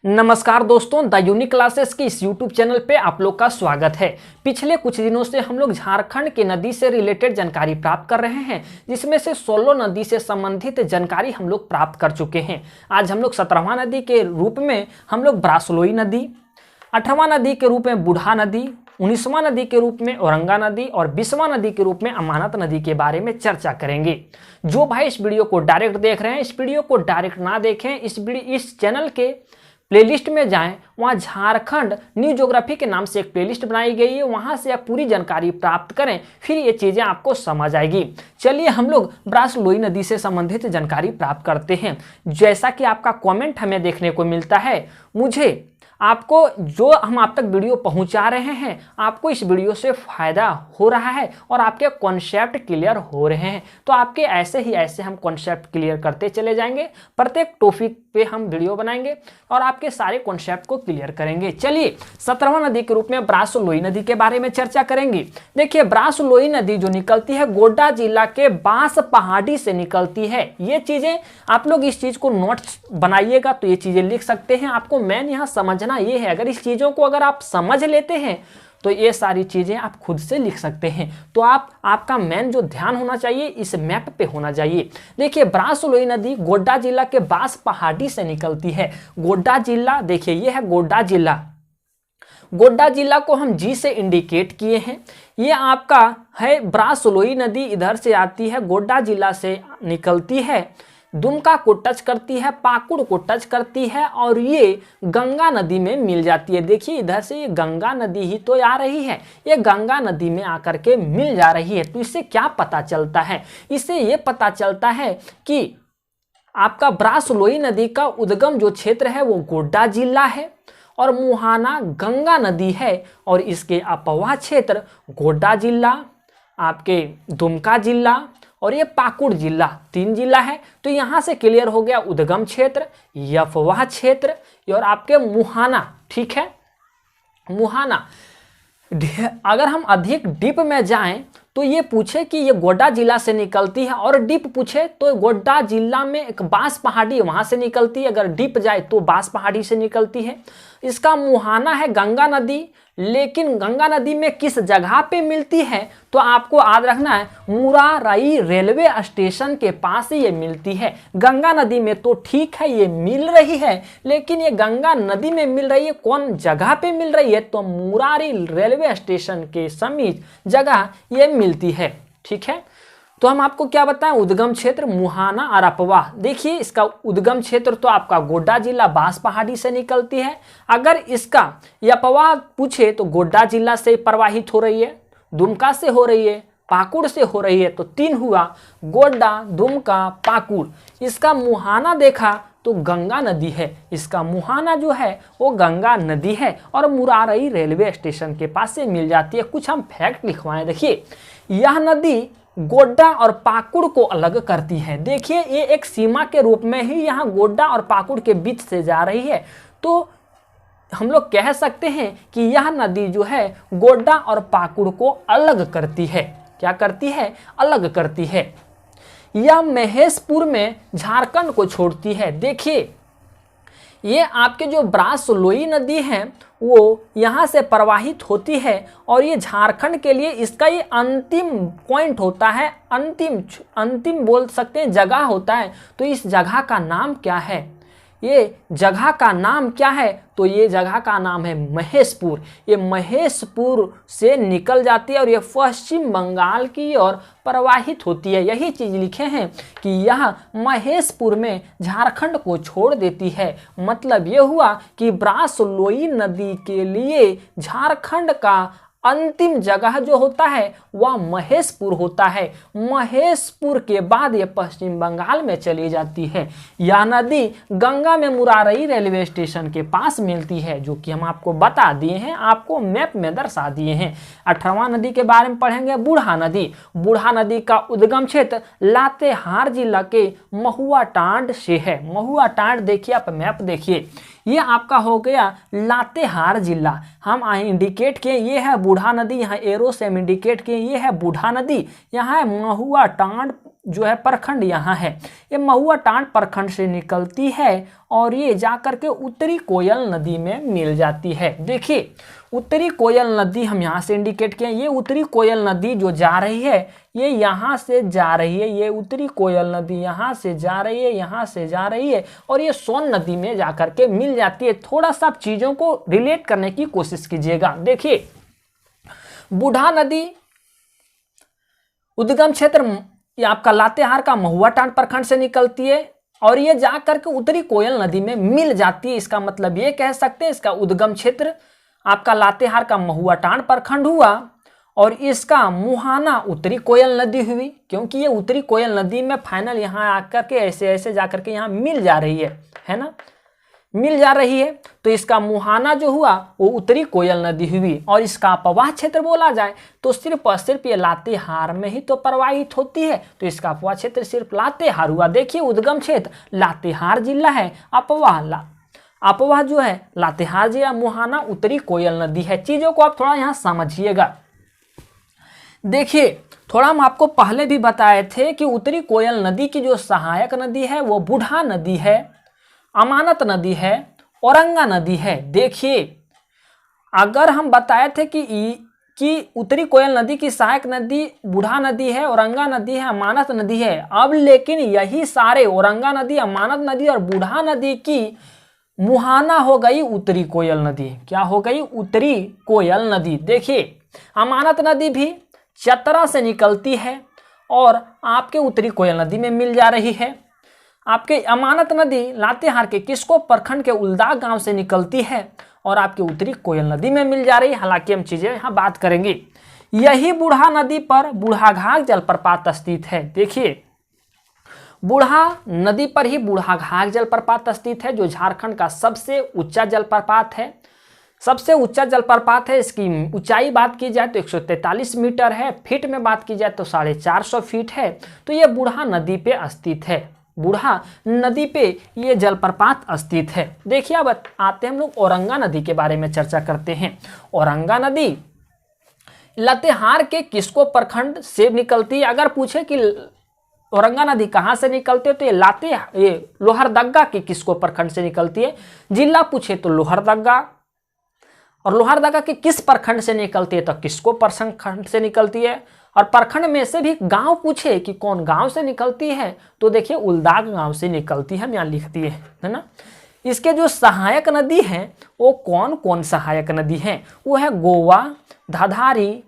नमस्कार दोस्तों, the unique classes की इस YouTube चैनल पे आप लोग का स्वागत है। पिछले कुछ दिनों से हम लोग झारखंड की नदी से रिलेटेड जानकारी प्राप्त कर रहे हैं, जिसमें से 16 नदी से संबंधित जानकारी हम लोग प्राप्त कर चुके हैं। आज हम लोग 17वां नदी के रूप में हम लोग ब्रासलोई नदी, 18वां नदी के रूप में बूढ़ा नदी, 19वां नदी के रूप में औरंगा नदी और 20वां नदी के रूप में अमानत नदी के बारे में चर्चा करेंगे। जो भाई इस वीडियो को डायरेक्ट देख रहे हैं, इस वीडियो को डायरेक्ट ना देखें, इस चैनल के प्लेलिस्ट में जाएं, वहाँ झारखंड न्यू ज्योग्राफी के नाम से एक प्लेलिस्ट बनाई गई है, वहाँ से आप पूरी जानकारी प्राप्त करें, फिर ये चीज़ें आपको समझ आएगी। चलिए हम लोग ब्रासलोई नदी से संबंधित जानकारी प्राप्त करते हैं। जैसा कि आपका कमेंट हमें देखने को मिलता है, मुझे आपको जो हम आप तक वीडियो पहुंचा रहे हैं, आपको इस वीडियो से फ़ायदा हो रहा है और आपके कॉन्सेप्ट क्लियर हो रहे हैं, तो आपके ऐसे हम कॉन्सेप्ट क्लियर करते चले जाएंगे। प्रत्येक टॉपिक पे हम वीडियो बनाएंगे और आपके सारे कॉन्सेप्ट को क्लियर करेंगे। चलिए 17वां नदी के रूप में ब्रासलोई नदी के बारे में चर्चा करेंगे। देखिए, ब्रासलोई नदी जो निकलती है गोड्डा जिला के बांस पहाड़ी से निकलती है। ये चीज़ें आप लोग इस चीज़ को नोट्स बनाइएगा तो ये चीज़ें लिख सकते हैं। आपको मेन यहाँ समझना ये है, अगर इस चीज़ों को अगर आप समझ लेते हैं तो ये सारी चीज़ें आप खुद से लिख सकते हैं। तो आपका मेन जो ध्यान होना चाहिए इस मैप पे होना चाहिए। देखिए, ब्रासलोई नदी गोड्डा जिला के बांस पहाड़ी से निकलती है। गोड्डा जिला, देखिए ये है गोड्डा जिला। गोड्डा जिला को हम जी से इंडिकेट किए हैं। ये आपका है ब्रासलोई नदी, इधर से आती है, गोड्डा जिला से निकलती है, दुमका को टच करती है, पाकुड़ को टच करती है और ये गंगा नदी में मिल जाती है। देखिए इधर से ये गंगा नदी ही तो आ रही है, ये गंगा नदी में आकर के मिल जा रही है। तो इससे क्या पता चलता है? इससे ये पता चलता है कि आपका ब्रासलोई नदी का उद्गम जो क्षेत्र है वो गोड्डा जिला है और मुहाना गंगा नदी है और इसके अपवाह क्षेत्र गोड्डा जिला, आपके दुमका जिला और ये पाकुड़ जिला, 3 जिला है। तो यहाँ से क्लियर हो गया उद्गम क्षेत्र, अफवाह क्षेत्र और आपके मुहाना। ठीक है, मुहाना। अगर हम अधिक डीप में जाएं तो ये पूछे कि ये गोड्डा जिला से निकलती है और डीप पूछे तो गोड्डा जिला में एक बांस पहाड़ी है, वहाँ से निकलती है। अगर डीप जाए तो बांस पहाड़ी से निकलती है। इसका मुहाना है गंगा नदी, लेकिन गंगा नदी में किस जगह पे मिलती है तो आपको याद रखना है, मुरारई रेलवे स्टेशन के पास ही ये मिलती है। गंगा नदी में तो ठीक है ये मिल रही है, लेकिन ये गंगा नदी में मिल रही है, कौन जगह पे मिल रही है तो मुरारी रेलवे स्टेशन के समीप जगह ये मिलती है। ठीक है, तो हम आपको क्या बताएं, उद्गम क्षेत्र मुहाना और अपवाह। देखिए इसका उद्गम क्षेत्र तो आपका गोड्डा जिला बांस पहाड़ी से निकलती है। अगर इसका अपवाह पूछे तो गोड्डा जिला से प्रवाहित हो रही है, दुमका से हो रही है, पाकुड़ से हो रही है। तो 3 हुआ, गोड्डा, दुमका, पाकुड़। इसका मुहाना देखा तो गंगा नदी है, इसका मुहाना जो है वो गंगा नदी है और मुरारई रेलवे स्टेशन के पास से मिल जाती है। कुछ हम फैक्ट लिखवाएं। देखिए, यह नदी गोड्डा और पाकुड़ को अलग करती है। देखिए ये एक सीमा के रूप में ही यहाँ गोड्डा और पाकुड़ के बीच से जा रही है। तो हम लोग कह सकते हैं कि यह नदी जो है गोड्डा और पाकुड़ को अलग करती है। क्या करती है? अलग करती है। यह महेशपुर में झारखंड को छोड़ती है। देखिए ये आपके जो ब्रासलोई नदी है वो यहाँ से प्रवाहित होती है और ये झारखंड के लिए इसका ये अंतिम पॉइंट होता है, अंतिम बोल सकते हैं जगह होता है। तो इस जगह का नाम क्या है? ये जगह का नाम क्या है? तो ये जगह का नाम है महेशपुर। ये महेशपुर से निकल जाती है और ये पश्चिम बंगाल की ओर प्रवाहित होती है। यही चीज़ लिखे हैं कि यह महेशपुर में झारखंड को छोड़ देती है। मतलब ये हुआ कि ब्रासलोई नदी के लिए झारखंड का अंतिम जगह जो होता है वह महेशपुर होता है। महेशपुर के बाद ये पश्चिम बंगाल में चली जाती है। यह नदी गंगा में मुरारई रेलवे स्टेशन के पास मिलती है, जो कि हम आपको बता दिए हैं, आपको मैप में दर्शा दिए हैं। 18वां नदी के बारे में पढ़ेंगे, बूढ़ा नदी। बूढ़ा नदी का उद्गम क्षेत्र लातेहार जिला के महुआ टांड से है। महुआ टांड देखिए, आप मैप देखिए, ये आपका हो गया लातेहार जिला। हम इंडिकेट किए ये है बूढ़ा नदी, यहाँ एरो से हम इंडिकेट किए ये है बूढ़ा नदी। यहाँ है महुआ टांड जो है प्रखंड यहाँ है, ये महुआ टांड प्रखंड से निकलती है और ये जाकर के उत्तरी कोयल नदी में मिल जाती है। देखिए उत्तरी कोयल नदी हम यहाँ से इंडिकेट किए, ये उत्तरी कोयल नदी जो जा रही है ये यहाँ से जा रही है, ये उत्तरी कोयल नदी यहाँ से जा रही है, यहाँ से जा रही है और ये सोन नदी में जाकर के मिल जाती है। थोड़ा सा आप चीज़ों को रिलेट करने की कोशिश कीजिएगा। देखिए बूढ़ा नदी उद्गम क्षेत्र ये आपका लातेहार का महुआ टांड प्रखंड से निकलती है और ये जाकर के उत्तरी कोयल नदी में मिल जाती है। इसका मतलब ये कह सकते हैं इसका उद्गम क्षेत्र आपका लातेहार का महुआ टांड प्रखंड हुआ और इसका मुहाना उत्तरी कोयल नदी हुई, क्योंकि ये उत्तरी कोयल नदी में फाइनल यहाँ आकर के ऐसे ऐसे जाकर के यहाँ मिल जा रही है ना, मिल जा रही है। तो इसका मुहाना जो हुआ वो उत्तरी कोयल नदी हुई और इसका अपवाह क्षेत्र बोला जाए तो सिर्फ और सिर्फ ये लातेहार में ही तो प्रवाहित होती है, तो इसका अपवाह क्षेत्र सिर्फ लातेहार हुआ। देखिए उद्गम क्षेत्र लातेहार जिला है, अपवाह जो है लातेहार जिला, मुहाना उत्तरी कोयल नदी है। चीजों को आप थोड़ा यहाँ समझिएगा। देखिए थोड़ा हम आपको पहले भी बताए थे कि उत्तरी कोयल नदी की जो सहायक नदी है वो बूढ़ा नदी है, अमानत नदी है, औरंगा नदी है। देखिए अगर हम बताए थे कि उत्तरी कोयल नदी की सहायक नदी बूढ़ा नदी है, औरंगा नदी है, अमानत नदी है, अब लेकिन यही सारे औरंगा नदी, अमानत नदी और बूढ़ा नदी की मुहाना हो गई उत्तरी कोयल नदी। क्या हो गई? उत्तरी कोयल नदी। देखिए अमानत नदी भी चतरा से निकलती है और आपके उत्तरी कोयल नदी में मिल जा रही है। आपके अमानत नदी लातेहार के किसको प्रखंड के उल्दा गांव से निकलती है और आपके उत्तरी कोयल नदी में मिल जा रही है। हालांकि हम चीजें यहाँ बात करेंगे। यही बूढ़ा नदी पर बूढ़ाघाघ जलप्रपात स्थित है। देखिए बूढ़ा नदी पर ही बूढ़ाघाघ जलप्रपात स्थित है जो झारखंड का सबसे ऊंचा जलप्रपात है, सबसे ऊंचा जलप्रपात है। इसकी ऊंचाई बात की जाए तो 143 मीटर है, फीट में बात की जाए तो 450 फीट है। तो ये बूढ़ा नदी पे स्थित है, बूढ़ा नदी पे ये जलप्रपात स्थित है। देखिए अब आते हैं हम लोग औरंगा नदी के बारे में चर्चा करते हैं। औरंगा नदी लातेहार के किसको प्रखंड से निकलती है? अगर पूछे कि औरंगा नदी कहाँ से निकलती है तो ये लोहरदग्गा के किसको प्रखंड से निकलती है। जिला पूछे तो लोहरदग्गा, और लोहरदग्गा के किस प्रखंड से निकलती है तो किसको प्रखंड से निकलती है। और प्रखंड में से भी गांव पूछे कि कौन गांव से निकलती है तो देखिए उल्दाग गांव से निकलती है, हम यहाँ लिख दिए है ना। इसके जो सहायक नदी हैं वो कौन कौन सहायक नदी हैं? वो है गोवा, धाधारी,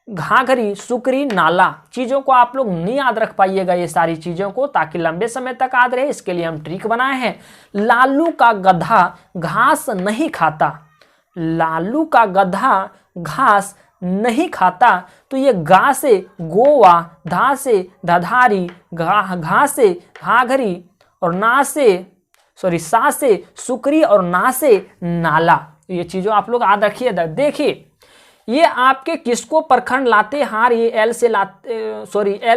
घाघरी, सुकरी, नाला। चीज़ों को आप लोग नहीं याद रख पाइएगा ये सारी चीज़ों को, ताकि लंबे समय तक याद रहे, इसके लिए हम ट्रिक बनाए हैं। लालू का गधा घास नहीं खाता, लालू का गधा घास नहीं खाता, तो ये गा से गोवा, धा से धाधारी, घा से घाघरी और ना से सा से सुकरी और ना से नाला। ये चीज़ों आप लोग याद रखिए। देखिए ये आपके किसको प्रखंड लातेहार, ये एल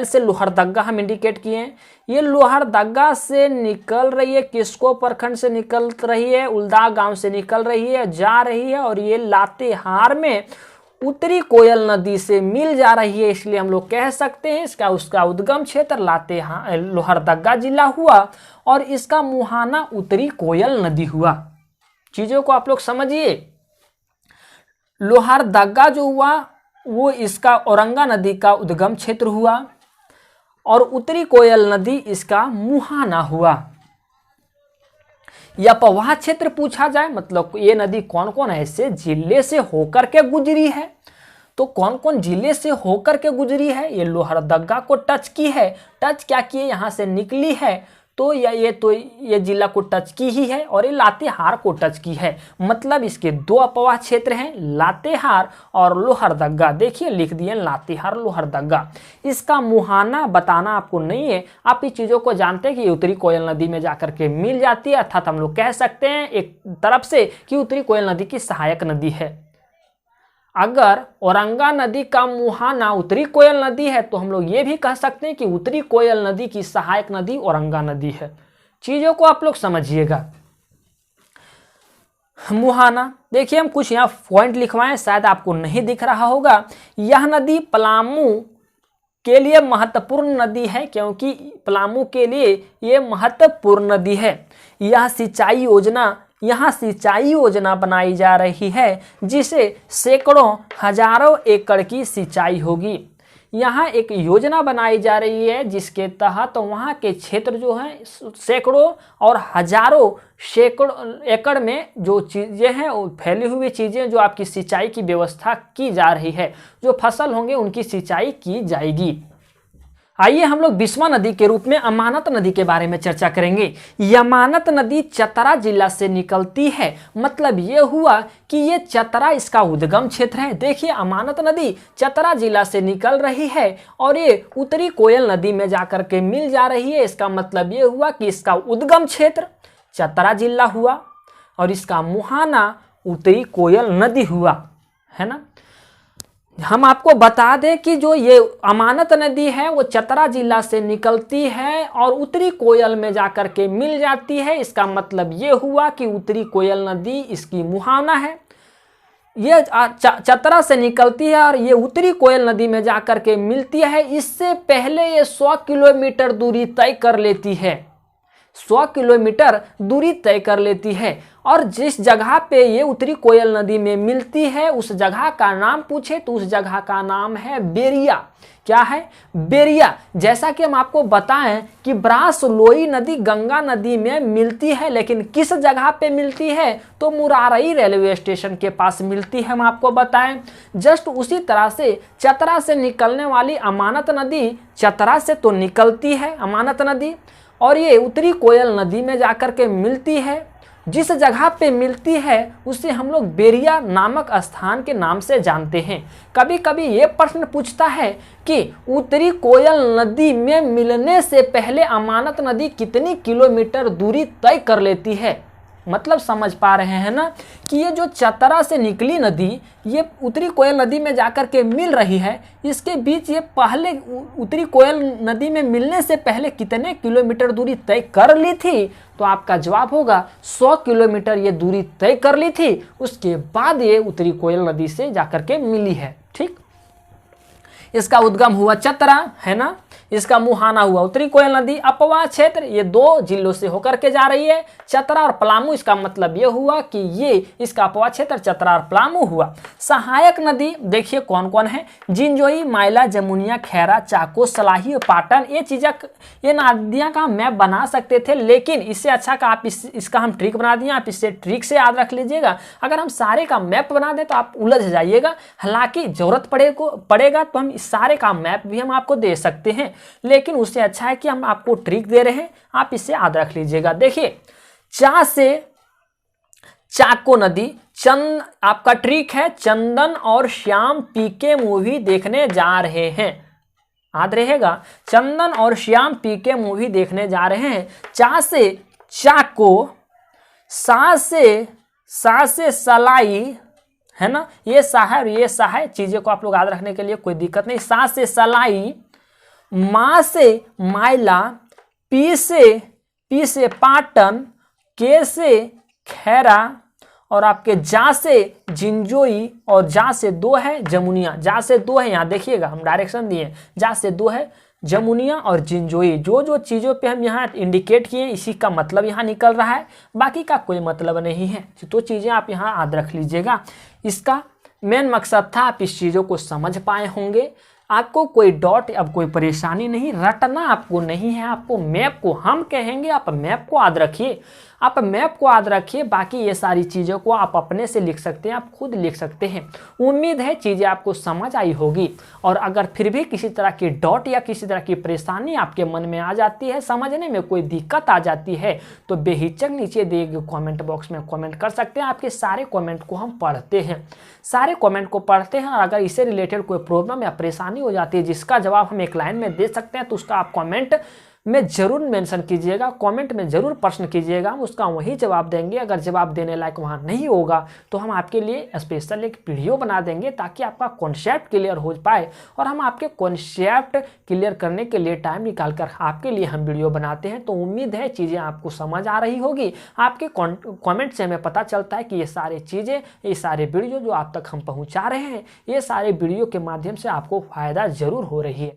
से लोहरदग्गा हम इंडिकेट किए हैं। ये लोहरदग्गा से निकल रही है, किसको प्रखंड से निकल रही है? उल्दा गांव से निकल रही है, जा रही है और ये लातेहार में उत्तरी कोयल नदी से मिल जा रही है। इसलिए हम लोग कह सकते हैं उसका उद्गम क्षेत्र लातेहार लोहरदग्गा जिला हुआ और इसका मुहाना उत्तरी कोयल नदी हुआ। चीज़ों को आप लोग समझिए। लोहरदग्गा जो हुआ वो इसका औरंगा नदी का उद्गम क्षेत्र हुआ और उत्तरी कोयल नदी इसका मुहाना हुआ। या अपवाह क्षेत्र पूछा जाए मतलब ये नदी कौन कौन ऐसे जिले से होकर के गुजरी है, तो कौन कौन जिले से होकर के गुजरी है? ये लोहरदग्गा को टच की है, टच क्या किए? यहाँ से निकली है, तो ये जिला को टच की ही है और ये लातेहार को टच की है। मतलब इसके दो अपवाह क्षेत्र हैं, लातेहार और लोहरदग्गा। देखिए लिख दिए लातेहार लोहरदग्गा। इसका मुहाना बताना आपको नहीं है, आप इस चीज़ों को जानते हैं कि उत्तरी कोयल नदी में जाकर के मिल जाती है, अर्थात हम लोग कह सकते हैं एक तरफ से कि उत्तरी कोयल नदी की सहायक नदी है। अगर औरंगा नदी का मुहाना उत्तरी कोयल नदी है तो हम लोग ये भी कह सकते हैं कि उत्तरी कोयल नदी की सहायक नदी औरंगा नदी है। चीज़ों को आप लोग समझिएगा। मुहाना देखिए हम कुछ यहाँ पॉइंट लिखवाएं, शायद आपको नहीं दिख रहा होगा। यह नदी पलामू के लिए महत्वपूर्ण नदी है, क्योंकि पलामू के लिए ये महत्वपूर्ण नदी है। यहाँ सिंचाई योजना बनाई जा रही है जिसे सैकड़ों हजारों एकड़ की सिंचाई होगी। यहाँ एक योजना बनाई जा रही है जिसके तहत वहाँ के क्षेत्र जो हैं सैकड़ों और हजारों एकड़ में जो चीज़ें हैं वो फैली हुई चीज़ें जो आपकी सिंचाई की व्यवस्था की जा रही है, जो फसल होंगे उनकी सिंचाई की जाएगी। आइए हम लोग बिस्वा नदी के रूप में अमानत नदी के बारे में चर्चा करेंगे। अमानत नदी चतरा जिला से निकलती है, मतलब ये हुआ कि ये चतरा इसका उद्गम क्षेत्र है। देखिए अमानत नदी चतरा जिला से निकल रही है और ये उत्तरी कोयल नदी में जाकर के मिल जा रही है। इसका मतलब ये हुआ कि इसका उद्गम क्षेत्र चतरा जिला हुआ और इसका मुहाना उत्तरी कोयल नदी हुआ, है ना। हम आपको बता दें कि जो ये अमानत नदी है वो चतरा जिला से निकलती है और उत्तरी कोयल में जाकर के मिल जाती है। इसका मतलब ये हुआ कि उत्तरी कोयल नदी इसकी मुहाना है। ये चतरा से निकलती है और ये उत्तरी कोयल नदी में जाकर के मिलती है। इससे पहले ये 100 किलोमीटर दूरी तय कर लेती है, 100 किलोमीटर दूरी तय कर लेती है। और जिस जगह पे ये उत्तरी कोयल नदी में मिलती है उस जगह का नाम पूछे तो उस जगह का नाम है बेरिया। क्या है? बेरिया। जैसा कि हम आपको बताएं कि ब्रास लोई नदी गंगा नदी में मिलती है, लेकिन किस जगह पे मिलती है तो मुरारई रेलवे स्टेशन के पास मिलती है, हम आपको बताएं। जस्ट उसी तरह से चतरा से निकलने वाली अमानत नदी चतरा से तो निकलती है अमानत नदी और ये उत्तरी कोयल नदी में जाकर के मिलती है। जिस जगह पे मिलती है उसे हम लोग बेरिया नामक स्थान के नाम से जानते हैं। कभी कभी ये प्रश्न पूछता है कि उत्तरी कोयल नदी में मिलने से पहले अमानत नदी कितनी किलोमीटर दूरी तय कर लेती है। मतलब समझ पा रहे हैं ना कि ये जो चतरा से निकली नदी ये उत्तरी कोयल नदी में जाकर के मिल रही है, इसके बीच ये पहले उत्तरी कोयल नदी में मिलने से पहले कितने किलोमीटर दूरी तय कर ली थी, तो आपका जवाब होगा 100 किलोमीटर ये दूरी तय कर ली थी। उसके बाद ये उत्तरी कोयल नदी से जाकर के मिली है। ठीक, इसका उद्गम हुआ चतरा, है ना, इसका मुहाना हुआ उत्तरी कोयल नदी। अपवा क्षेत्र ये 2 जिलों से होकर के जा रही है, चतरा और पलामू। इसका मतलब ये हुआ कि ये इसका अपवा क्षेत्र चतरा और पलामू हुआ। सहायक नदी देखिए कौन कौन है, जिंजोई, माइला, जमुनिया, खैरा, चाको, सलाही और पाटन। ये नदियाँ का मैप बना सकते थे, लेकिन इससे अच्छा का आप इसका हम ट्रिक बना दिए, आप इससे ट्रिक से याद रख लीजिएगा। अगर हम सारे का मैप बना दें तो आप उलझ जाइएगा। हालांकि जरूरत पड़ेगा तो हम इस सारे का मैप भी हम आपको दे सकते हैं, लेकिन उससे अच्छा है कि हम आपको ट्रिक दे रहे हैं, आप इसे याद रख लीजिएगा। देखिए चा से चाको नदी, आपका ट्रिक है चंदन और श्याम पीके मूवी देखने जा रहे हैं, याद रहेगा। चंदन और श्याम पीके मूवी देखने जा रहे हैं। चा से चाको, सा से सलाई, है ना, ये सा है और ये सा है। चीजें को आप लोग याद रखने के लिए कोई दिक्कत नहीं। सा से सलाई, माँ से माइला, पी से पाटन, के से खैरा और आपके जा से जिंजोई और जा से 2 है जमुनिया। जा से 2 है, यहाँ देखिएगा हम डायरेक्शन दिए, जा से 2 है जमुनिया और जिंजोई। जो चीज़ों पे हम यहाँ इंडिकेट किए इसी का मतलब यहाँ निकल रहा है, बाकी का कोई मतलब नहीं है। तो चीज़ें आप यहाँ याद रख लीजिएगा। इसका मेन मकसद था आप इस चीज़ों को समझ पाए होंगे। आपको कोई डॉट अब कोई परेशानी नहीं, रटना आपको नहीं है। आपको मैप को हम कहेंगे, आप मैप को याद रखिए, आप मैप को याद रखिए। बाकी ये सारी चीज़ों को आप अपने से लिख सकते हैं, आप खुद लिख सकते हैं। उम्मीद है चीज़ें आपको समझ आई होगी। और अगर फिर भी किसी तरह की डॉट या किसी तरह की परेशानी आपके मन में आ जाती है, समझने में कोई दिक्कत आ जाती है, तो बेहिचक नीचे दिए गए कॉमेंट बॉक्स में कॉमेंट कर सकते हैं। आपके सारे कॉमेंट को हम पढ़ते हैं, सारे कॉमेंट को पढ़ते हैं। और अगर इससे रिलेटेड कोई प्रॉब्लम या परेशानी हो जाती है जिसका जवाब हम एक लाइन में दे सकते हैं, तो उसका आप कॉमेंट में ज़रूर मेंशन कीजिएगा, कमेंट में ज़रूर प्रश्न कीजिएगा, हम उसका वही जवाब देंगे। अगर जवाब देने लायक वहाँ नहीं होगा तो हम आपके लिए स्पेशल एक वीडियो बना देंगे ताकि आपका कॉन्सेप्ट क्लियर हो पाए। और हम आपके कॉन्सेप्ट क्लियर करने के लिए टाइम निकाल कर आपके लिए हम वीडियो बनाते हैं। तो उम्मीद है चीज़ें आपको समझ आ रही होगी। आपके कॉमेंट से हमें पता चलता है कि ये सारी चीज़ें, ये सारे वीडियो जो आप तक हम पहुँचा रहे हैं, ये सारे वीडियो के माध्यम से आपको फ़ायदा ज़रूर हो रही है।